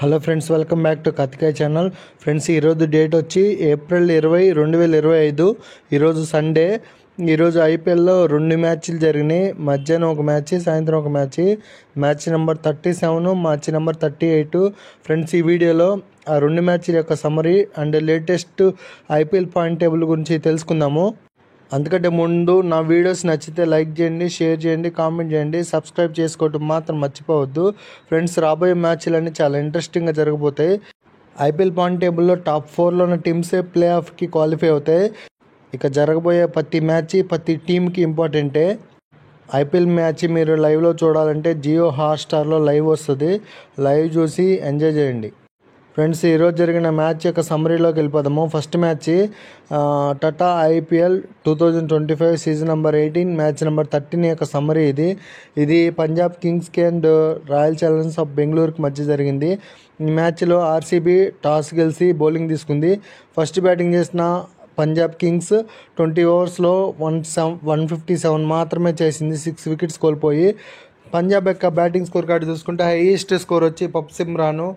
Hello friends, welcome back to కతికాయ్ channel. Friends, ఈరోజు date వచ్చి ఏప్రిల్ 20, 2025. ఈరోజు సండే. ఈరోజు ఐపీఎల్లో 2 మ్యాచ్లు జరిగినాయి. మధ్యాహ్నం ఒక మ్యాచ్, సాయంత్రం ఒక match number 37, match number 38. Friends, ఈ వీడియోలో ఆ 2 మ్యాచ్ల యొక్క summary and latest IPL point table గురించి తెలుసుకుందాము. అందుకంటే ముందు నా వీడియోస్ నచ్చితే లైక్ చేయండి, షేర్ చేయండి, కామెంట్ చేయండి, సబ్స్క్రైబ్ చేసుకోవటం మాత్రం మర్చిపోవద్దు. ఫ్రెండ్స్, రాబోయే మ్యాచ్లన్నీ చాలా ఇంట్రెస్టింగ్గా జరగబోతాయి. ఐపీఎల్ పాయింట్ టేబుల్లో టాప్ 4లో ఉన్న టీమ్సే ప్లే ఆఫ్కి క్వాలిఫై అవుతాయి. ఇక జరగబోయే ప్రతి మ్యాచ్ ప్రతి టీంకి ఇంపార్టెంటే. ఐపీఎల్ మ్యాచ్ మీరు లైవ్లో చూడాలంటే జియో హాట్స్టార్లో లైవ్ వస్తుంది. లైవ్ చూసి ఎంజాయ్ చేయండి. ఫ్రెండ్స్, ఈరోజు జరిగిన మ్యాచ్ యొక్క సమరీలోకి వెళ్ళిపోదాము. First match Tata IPL 2025 season number 18 match number 13 యొక్క సమరీ ఇది పంజాబ్ కింగ్స్కి అండ్ రాయల్ ఛాలెంజర్స్ ఆఫ్ బెంగళూరుకి మధ్య జరిగింది. ఈ మ్యాచ్లో ఆర్సీబీ టాస్ గెలిచి బౌలింగ్ తీసుకుంది. ఫస్ట్ బ్యాటింగ్ చేసిన పంజాబ్ కింగ్స్ 20 ఓవర్స్లో 157 మాత్రమే చేసింది, 6 వికెట్స్ కోల్పోయి. పంజాబ్ యొక్క బ్యాటింగ్ స్కోర్ కార్డు చూసుకుంటే హైయెస్ట్ స్కోర్ వచ్చి పప్సిమ్రాను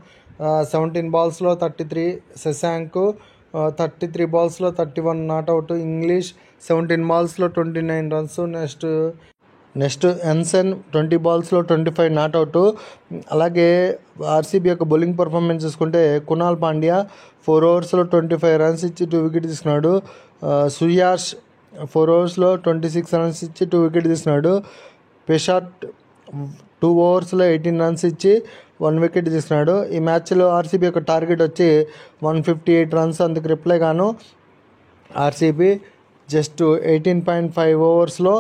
17 బాల్స్లో 33, Shashank 33 బాల్స్లో 31 not out, English 17 బాల్స్లో 29 runs. Next ఎన్సన్ 20 బాల్స్లో 25 not out. అలాగే ఆర్సీబీ యొక్క బౌలింగ్ పర్ఫార్మెన్స్ చూసుకుంటే కునాల్ పాండ్యా 4 ఓవర్స్లో 25 రన్స్ ఇచ్చి 2 వికెట్ తీసుకున్నాడు. సుయాష్ 4 ఓవర్స్లో 26 రన్స్ ఇచ్చి 2 వికెట్ తీసుకున్నాడు. పెషాట్ 2 ఓవర్స్లో 18 రన్స్ ఇచ్చి 1 వికెట్ తీసుకున్నాడు. ఈ మ్యాచ్లో ఆర్సీబీ యొక్క టార్గెట్ వచ్చి 158 రన్స్. అందుకు రిప్లై గాను ఆర్సీబీ జస్ట్ 18.5 ఓవర్స్లో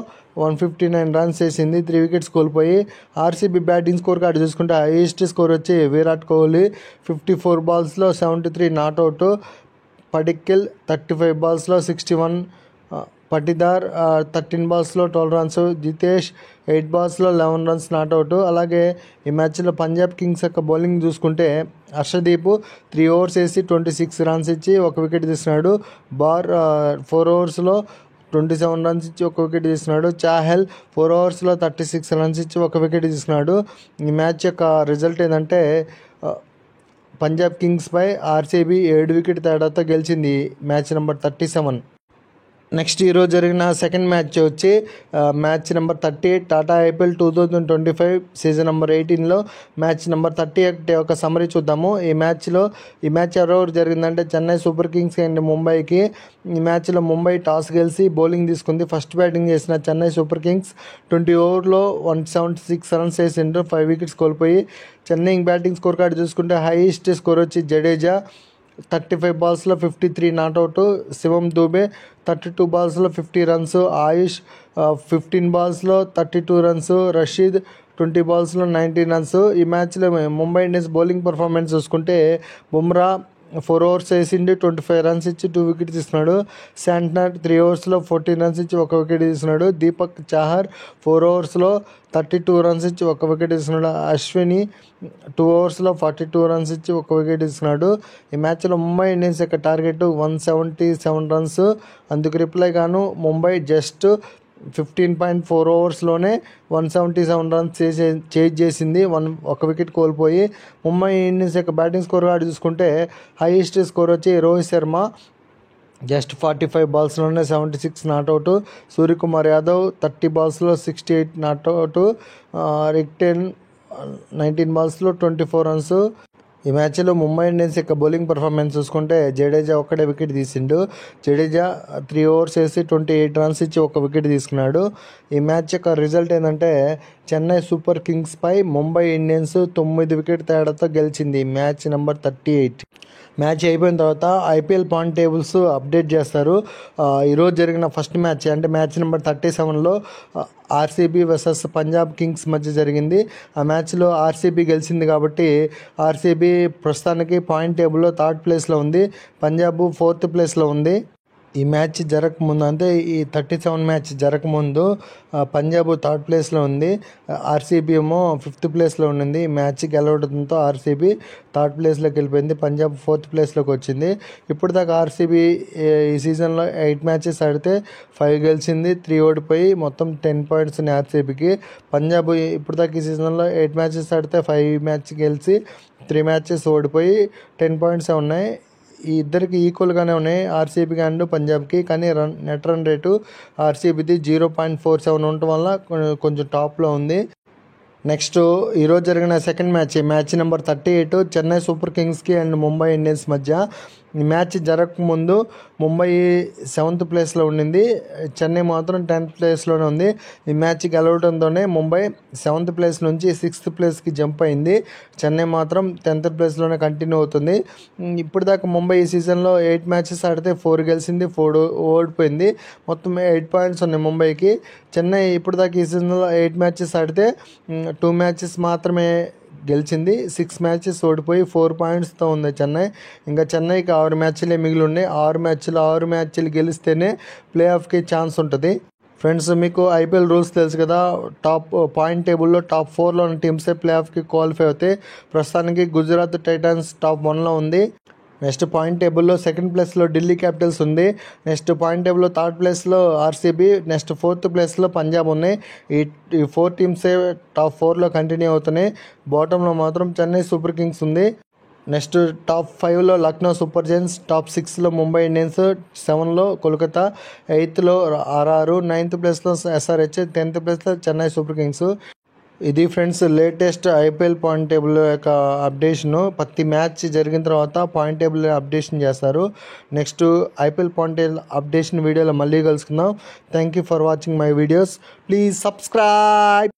159 రన్స్ వేసింది, 3 వికెట్స్ కోల్పోయి. ఆర్సీబీ బ్యాటింగ్ స్కోర్ కార్డు చూసుకుంటే హైయెస్ట్ స్కోర్ వచ్చి Virat Kohli 54 బాల్స్లో 73 not out, Padikkal 35 బాల్స్లో 61, Patidar 13 బాల్స్లో 12 runs, Jitesh 8 బాల్స్లో 11 runs not out. అలాగే ఈ మ్యాచ్లో పంజాబ్ కింగ్స్ యొక్క బౌలింగ్ చూసుకుంటే హర్షదీప్ 3 ఓవర్స్ వేసి 26 రన్స్ ఇచ్చి 1 వికెట్ తీసుకున్నాడు. బార్ 4 ఓవర్స్లో 27 రన్స్ ఇచ్చి 1 వికెట్ తీసుకున్నాడు. చాహెల్ 4 ఓవర్స్లో 36 రన్స్ ఇచ్చి 1 వికెట్ తీసుకున్నాడు. ఈ మ్యాచ్ యొక్క రిజల్ట్ ఏంటంటే పంజాబ్ కింగ్స్పై ఆర్సీబీ 7 వికెట్ తేడాతో గెలిచింది, మ్యాచ్ నెంబర్ 37. నెక్స్ట్ ఈరోజు జరిగిన సెకండ్ మ్యాచ్ వచ్చి match number 38 Tata IPL 2025 season number 18లో మ్యాచ్ నెంబర్ 38 యొక్క సమరీ చూద్దాము. ఈ మ్యాచ్ ఎవరెవరు జరిగిందంటే చెన్నై సూపర్ కింగ్స్ అండ్ ముంబైకి. ఈ మ్యాచ్లో ముంబై టాస్ గెలిచి బౌలింగ్ తీసుకుంది. ఫస్ట్ బ్యాటింగ్ చేసిన చెన్నై సూపర్ కింగ్స్ 20 ఓవర్లో 176 రన్స్ వేసిండ్రు, 5 వికెట్స్ కోల్పోయి. చెన్నై బ్యాటింగ్ స్కోర్ కార్డు చూసుకుంటే హైయెస్ట్ స్కోర్ వచ్చి జడేజా 35 బాల్స్లో 53 నాట్అవుట్, శివం దూబే 32 బాల్స్లో 50 రన్స్, ఆయుష్ 15 బాల్స్లో 32 రన్స్, రషీద్ 20 బాల్స్లో 19 రన్స్. ఈ మ్యాచ్లో ముంబై ఇండియన్స్ బౌలింగ్ పర్ఫార్మెన్స్ చూసుకుంటే బుమ్రా 4 ఓవర్స్ వేసిండి 25 రన్స్ ఇచ్చి 2 వికెట్ తీసుకున్నాడు. శాంట్నర్ 3 ఓవర్స్లో 14 రన్స్ ఇచ్చి 1 వికెట్ తీసుకున్నాడు. దీపక్ చాహర్ 4 ఓవర్స్లో 32 రన్స్ ఇచ్చి 1 వికెట్ తీసుకున్నాడు. అశ్విని 2 ఓవర్స్లో 42 రన్స్ ఇచ్చి 1 వికెట్ తీసుకున్నాడు. ఈ మ్యాచ్లో ముంబై ఇండియన్స్ యొక్క టార్గెట్ 177 రన్స్. అందుకు రిప్లై గాను ముంబై జస్ట్ 15.4 ఓవర్స్లోనే 177 రన్స్ చేజ్ చేసింది, 1 వికెట్ కోల్పోయి. ముంబై ఇండియన్స్ యొక్క బ్యాటింగ్ స్కోర్ కార్డు చూసుకుంటే హైయెస్ట్ స్కోర్ వచ్చి రోహిత్ శర్మ జస్ట్ 45 బాల్స్లోనే 76 నాట్అవుట్, సూర్యకుమార్ యాదవ్ 30 బాల్స్లో 68 నాట్అవుట్, రిక్టెన్ 19 బాల్స్లో 24 రన్స్. ఈ మ్యాచ్లో ముంబై ఇండియన్స్ యొక్క బౌలింగ్ పర్ఫార్మెన్స్ చూసుకుంటే జడేజా ఒక్కడే వికెట్ తీసిండు. జడేజా 3 ఓవర్స్ వేసి 28 రన్స్ ఇచ్చి 1 వికెట్ తీసుకున్నాడు. ఈ మ్యాచ్ యొక్క రిజల్ట్ ఏంటంటే చెన్నై సూపర్ కింగ్స్పై ముంబై ఇండియన్స్ 9 వికెట్ తేడాతో గెలిచింది, మ్యాచ్ నెంబర్ 38. మ్యాచ్ అయిపోయిన తర్వాత ఐపీఎల్ పాయింట్ టేబుల్స్ అప్డేట్ చేస్తారు. ఈరోజు జరిగిన ఫస్ట్ మ్యాచ్ అంటే మ్యాచ్ నెంబర్ 37లో ఆర్సీబీ వర్సెస్ పంజాబ్ కింగ్స్ మధ్య జరిగింది. ఆ మ్యాచ్లో ఆర్సీబీ గెలిచింది కాబట్టి ఆర్సీబీ ప్రస్తుతానికి పాయింట్ టేబుల్లో 3rd ప్లేస్లో ఉంది, పంజాబ్ 4th ప్లేస్లో ఉంది. ఈ మ్యాచ్ జరగకముందు అంటే ఈ 37 మ్యాచ్ జరగకముందు పంజాబ్ థర్డ్ ప్లేస్లో ఉంది, ఆర్సీబీ ఏమో 5th ప్లేస్లో ఉండింది. ఈ మ్యాచ్ గెలవడంతో ఆర్సీబీ థర్డ్ ప్లేస్లోకి వెళ్ళిపోయింది, పంజాబ్ 4th ప్లేస్లోకి వచ్చింది. ఇప్పుడు దాకా ఆర్సీబీ ఈ సీజన్లో 8 మ్యాచెస్ ఆడితే 5 గెలిచింది, 3 ఓడిపోయి మొత్తం 10 పాయింట్స్ ఉన్నాయి ఆర్సీబీకి. పంజాబ్ ఇప్పుడు దాకా ఈ సీజన్లో 8 మ్యాచెస్ ఆడితే 5 మ్యాచ్ గెలిచి 3 మ్యాచెస్ ఓడిపోయి 10 పాయింట్సే ఉన్నాయి. ఈ ఇద్దరికి ఈక్వల్గానే ఉన్నాయి ఆర్సీబీకి అండ్ పంజాబ్కి. కానీ నెట్ రన్ రేటు ఆర్సీబీది 0.47 ఉండటం వల్ల కొంచెం టాప్లో ఉంది. నెక్స్ట్ ఈరోజు జరిగిన second match number 38 Chennai Super కింగ్స్కి అండ్ ముంబై ఇండియన్స్ మధ్య. ఈ మ్యాచ్ జరగకముందు ముంబై 7th ప్లేస్లో ఉండింది, చెన్నై మాత్రం 10th ప్లేస్లోనే ఉంది. ఈ మ్యాచ్ గెలవడంతోనే ముంబై 7th ప్లేస్ నుంచి 6th ప్లేస్కి జంప్ అయింది, చెన్నై మాత్రం 10th ప్లేస్లోనే కంటిన్యూ అవుతుంది. ఇప్పుడు దాకా ముంబై ఈ సీజన్లో 8 మ్యాచెస్ ఆడితే 4 గెలిచింది, 4 ఓడిపోయింది, మొత్తం 8 పాయింట్స్ ఉన్నాయి ముంబైకి. చెన్నై ఇప్పుడు దాకా ఈ సీజన్లో 8 మ్యాచెస్ ఆడితే 2 మ్యాచెస్ మాత్రమే గెలిచింది, 6 మ్యాచెస్ ఓడిపోయి 4 పాయింట్స్తో ఉంది చెన్నై. ఇంకా చెన్నైకి 6 మ్యాచ్లే మిగిలి ఉన్నాయి, 6 మ్యాచ్లు గెలిస్తేనే ప్లే ఆఫ్కి ఛాన్స్ ఉంటుంది. ఫ్రెండ్స్, మీకు ఐపీఎల్ రూల్స్ తెలుసు కదా, టాప్ పాయింట్ టేబుల్లో టాప్ 4లో ఉన్న టీమ్సే ప్లే ఆఫ్కి క్వాలిఫై అవుతాయి. ప్రస్తుతానికి గుజరాత్ టైటన్స్ టాప్ 1లో ఉంది. నెక్స్ట్ పాయింట్ టేబుల్లో సెకండ్ ప్లేస్లో ఢిల్లీ క్యాపిటల్స్ ఉంది. నెక్స్ట్ పాయింట్ టేబుల్లో థర్డ్ ప్లేస్లో ఆర్సీబీ, నెక్స్ట్ 4th ప్లేస్లో పంజాబ్ ఉన్నాయి. ఈ 4 టీమ్సే టాప్ 4లో కంటిన్యూ అవుతున్నాయి. బాటంలో మాత్రం చెన్నై సూపర్ కింగ్స్ ఉంది. నెక్స్ట్ టాప్ 5లో లక్నో సూపర్ జైంట్స్, టాప్ 6లో ముంబై ఇండియన్స్, 7లో కోల్కతా, 8థ్లో ఆర్ఆర్, 9th ప్లేస్లో ఎస్ఆర్హెచ్, 10th ప్లేస్లో చెన్నై సూపర్ కింగ్స్. ఇది friends latest IPL point table యొక్క అప్డేషను. ప్రతి మ్యాచ్ జరిగిన తర్వాత పాయింట్ టేబుల్ అప్డేషన్ చేస్తారు. Next IPL point table updation వీడియోలో మళ్ళీ కలుసుకుందాం. Thank you for watching my videos. Please subscribe.